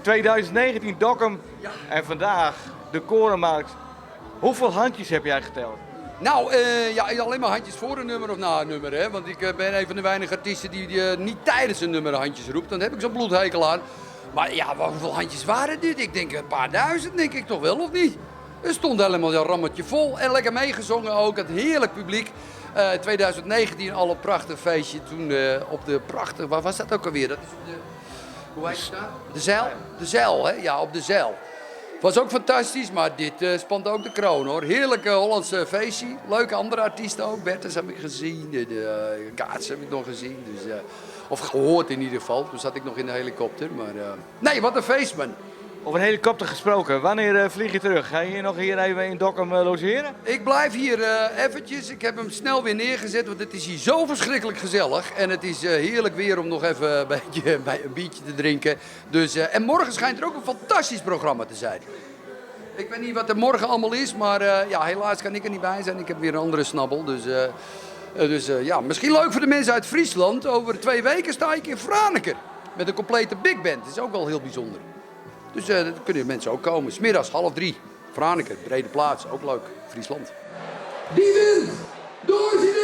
2019 Dokkum en vandaag de Korenmarkt. Hoeveel handjes heb jij geteld? Nou, alleen maar handjes voor een nummer of na een nummer. Hè? Want ik ben een van de weinige artiesten die niet tijdens een nummer handjes roept. Dan heb ik zo'n bloedhekel aan. Maar ja, hoeveel handjes waren dit? Ik denk een paar duizend, denk ik toch wel, of niet? Er stond helemaal een rammetje vol en lekker meegezongen ook. Het heerlijk publiek. 2019 al een prachtig feestje. Toen op de prachtige, waar was dat ook alweer? Dat is op de, hoe heet het nou? De Zijl? De Zijl, hè? Ja, op de Zijl. Was ook fantastisch, maar dit spant ook de kroon, hoor. Heerlijke Hollandse feestje. Leuke andere artiesten ook. Bertus heb ik gezien, de Kaats heb ik nog gezien. Dus, of gehoord in ieder geval. Toen zat ik nog in de helikopter. Maar, nee, wat een feest, man. Over een helikopter gesproken, wanneer vlieg je terug? Ga je nog hier even in Dokkum logeren? Ik blijf hier eventjes. Ik heb hem snel weer neergezet, want het is hier zo verschrikkelijk gezellig. En het is heerlijk weer om nog even een biertje te drinken. Dus, en morgen schijnt er ook een fantastisch programma te zijn. Ik weet niet wat er morgen allemaal is, maar ja, helaas kan ik er niet bij zijn. Ik heb weer een andere snabbel. Dus ja, misschien leuk voor de mensen uit Friesland. Over 2 weken sta ik in Franeker met een complete big band. Dat is ook wel heel bijzonder. Dus daar kunnen mensen ook komen. 's Middags 2:30. Franeker, brede plaats, ook leuk. Friesland. Die wint door zijn